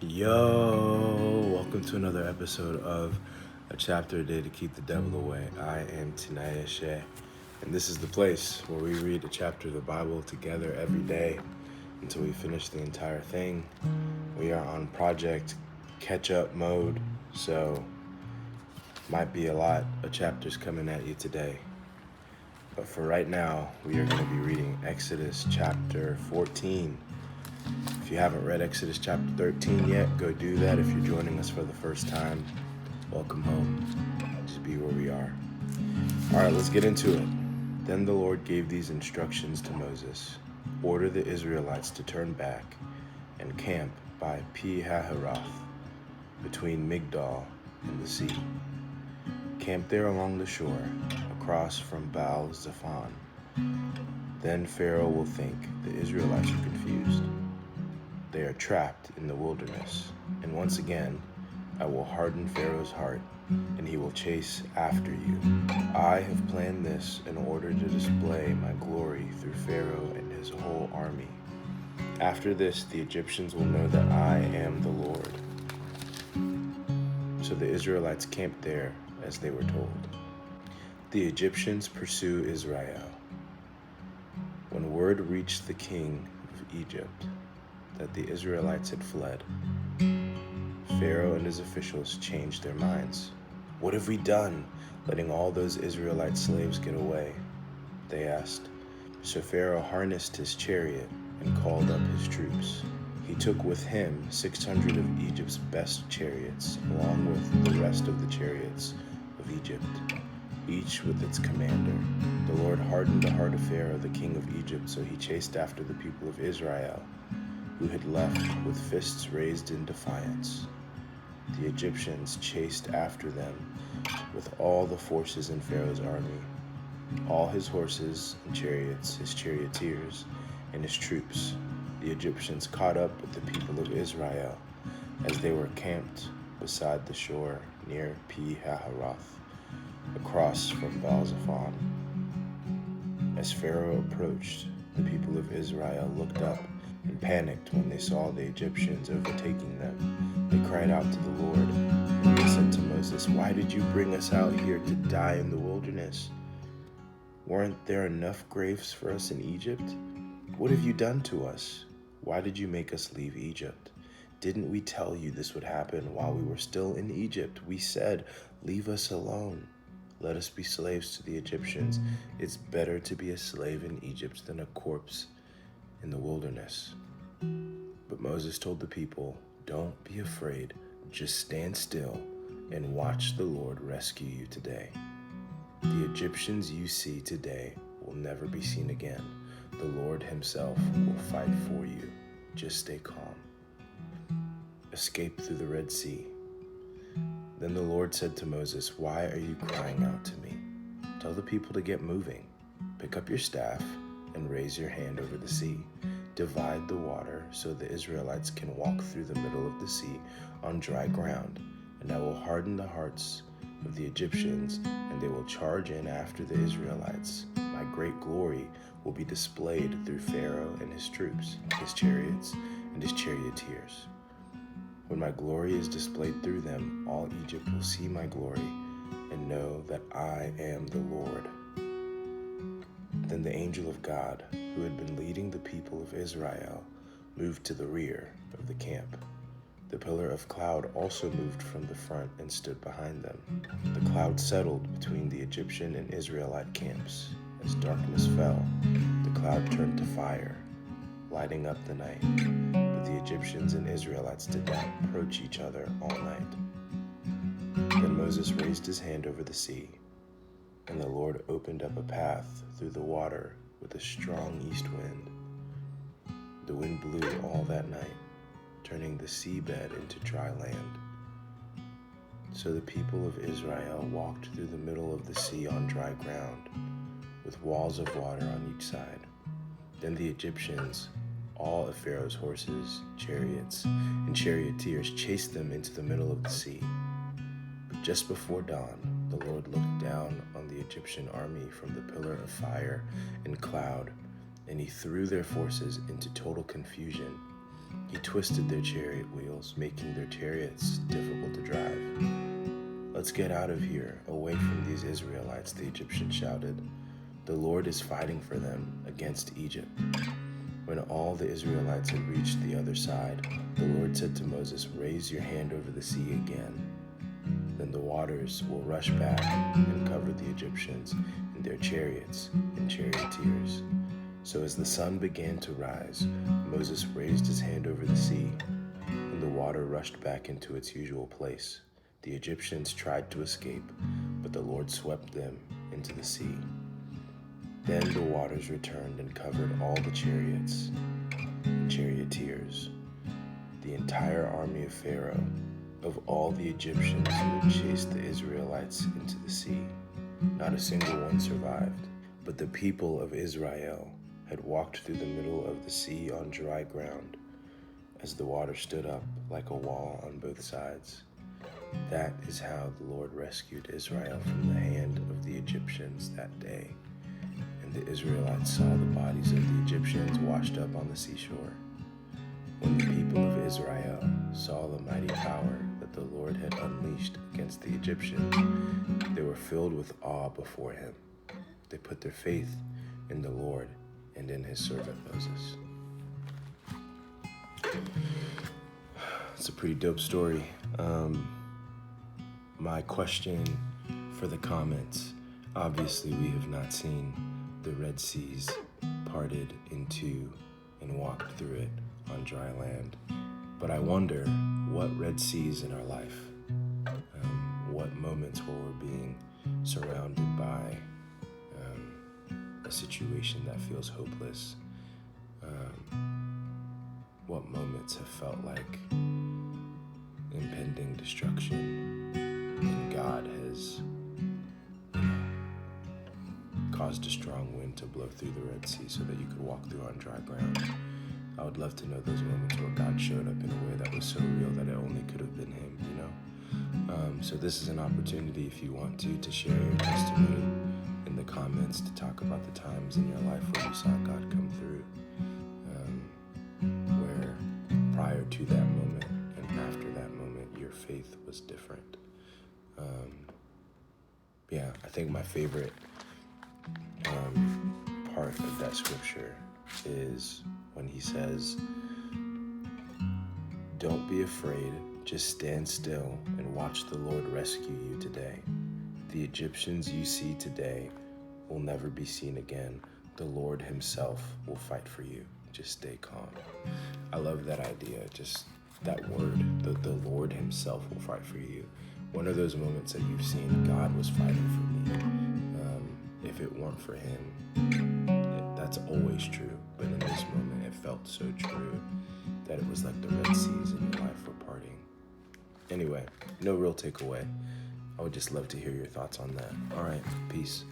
Yo, welcome to another episode of A Chapter a Day to Keep the Devil Away. I am Tinaya Shea, and this is the place where we read a chapter of the Bible together every day until we finish the entire thing. We are on project catch-up mode, so might be a lot of chapters coming at you today. But for right now, we are going to be reading Exodus chapter 14. If you haven't read Exodus chapter 13 yet, go do that. If you're joining us for the first time, welcome home. Just be where we are. All right, let's get into it. Then the Lord gave these instructions to Moses. Order the Israelites to turn back and camp by Pi-hahiroth, between Migdol and the sea. Camp there along the shore, across from Baal-Zephon. Then Pharaoh will think the Israelites are confused. They are trapped in the wilderness, and once again, I will harden Pharaoh's heart, and he will chase after you. I have planned this in order to display my glory through Pharaoh and his whole army. After this, the Egyptians will know that I am the Lord. So the Israelites camped there as they were told. The Egyptians pursue Israel. When word reached the king of Egypt that the Israelites had fled, Pharaoh and his officials changed their minds. What have we done, letting all those Israelite slaves get away? They asked. So Pharaoh harnessed his chariot and called up his troops. He took with him 600 of Egypt's best chariots, along with the rest of the chariots of Egypt, each with its commander. The Lord hardened the heart of Pharaoh, the king of Egypt, so he chased after the people of Israel, who had left with fists raised in defiance. The Egyptians chased after them with all the forces in Pharaoh's army, all his horses and chariots, his charioteers, and his troops. The Egyptians caught up with the people of Israel as they were camped beside the shore near Pi-hahiroth, across from Baal-Zephon. As Pharaoh approached, the people of Israel looked up and panicked when they saw the Egyptians overtaking them. They cried out to the Lord, and they said to Moses, "Why did you bring us out here to die in the wilderness? Weren't there enough graves for us in Egypt? What have you done to us? Why did you make us leave Egypt? Didn't we tell you this would happen while we were still in Egypt? We said, 'Leave us alone. Let us be slaves to the Egyptians. It's better to be a slave in Egypt than a corpse in the wilderness.' But Moses told the people, 'Don't be afraid. Just stand still and watch the Lord rescue you today. The Egyptians you see today will never be seen again. The Lord himself will fight for you. Just stay calm. Escape through the Red Sea.' Then the Lord said to Moses, 'Why are you crying out to me? Tell the people to get moving. Pick up your staff and raise your hand over the sea. Divide the water so the Israelites can walk through the middle of the sea on dry ground, and I will harden the hearts of the Egyptians, and they will charge in after the Israelites. My great glory will be displayed through Pharaoh and his troops, his chariots, and his charioteers. When my glory is displayed through them, all Egypt will see my glory and know that I am the Lord.' Then the angel of God, who had been leading the people of Israel, moved to the rear of the camp. The pillar of cloud also moved from the front and stood behind them. The cloud settled between the Egyptian and Israelite camps. As darkness fell, the cloud turned to fire, lighting up the night. But the Egyptians and Israelites did not approach each other all night. Then Moses raised his hand over the sea, and the Lord opened up a path through the water with a strong east wind. The wind blew all that night, turning the seabed into dry land. So the people of Israel walked through the middle of the sea on dry ground, with walls of water on each side. Then the Egyptians, all of Pharaoh's horses, chariots, and charioteers, chased them into the middle of the sea. But just before dawn, the Lord looked down on the Egyptian army from the pillar of fire and cloud, and he threw their forces into total confusion. He twisted their chariot wheels, making their chariots difficult to drive. "Let's get out of here, away from these Israelites," the Egyptians shouted. "The Lord is fighting for them against Egypt." When all the Israelites had reached the other side, the Lord said to Moses, "Raise your hand over the sea again. Then the waters will rush back and cover the Egyptians and their chariots and charioteers." So as the sun began to rise, Moses raised his hand over the sea, and the water rushed back into its usual place. The Egyptians tried to escape, but the Lord swept them into the sea. Then the waters returned and covered all the chariots and charioteers. The entire army of Pharaoh, of all the Egyptians who had chased the Israelites into the sea, not a single one survived. But the people of Israel had walked through the middle of the sea on dry ground, as the water stood up like a wall on both sides. That is how the Lord rescued Israel from the hand of the Egyptians that day. And the Israelites saw the bodies of the Egyptians washed up on the seashore. When the people of Israel saw the mighty power that the Lord had unleashed against the Egyptians, they were filled with awe before him. They put their faith in the Lord and in his servant Moses. It's a pretty dope story. My question for the comments: obviously we have not seen the Red Seas parted in two and walked through it on dry land, but I wonder what Red Seas in our life, what moments where we're being surrounded by a situation that feels hopeless, what moments have felt like impending destruction, and God has caused a strong wind to blow through the Red Sea so that you could walk through on dry ground. I would love to know those moments where God showed up in a way that was so real that it only could have been him, you know? So this is an opportunity, if you want to share your testimony in the comments, to talk about the times in your life where you saw God come through, where prior to that moment and after that moment, your faith was different. I think my favorite part of that scripture is when he says, "Don't be afraid, just stand still and watch the Lord rescue you today. The Egyptians you see today will never be seen again. The Lord himself will fight for you. Just stay calm." I love that idea, just that word, the Lord himself will fight for you. One of those moments that you've seen God was fighting for me. If it weren't for him, that's always true, but in this moment it felt so true that it was like the Red Seas in your life were parting. Anyway, no real takeaway. I would just love to hear your thoughts on that. All right, peace.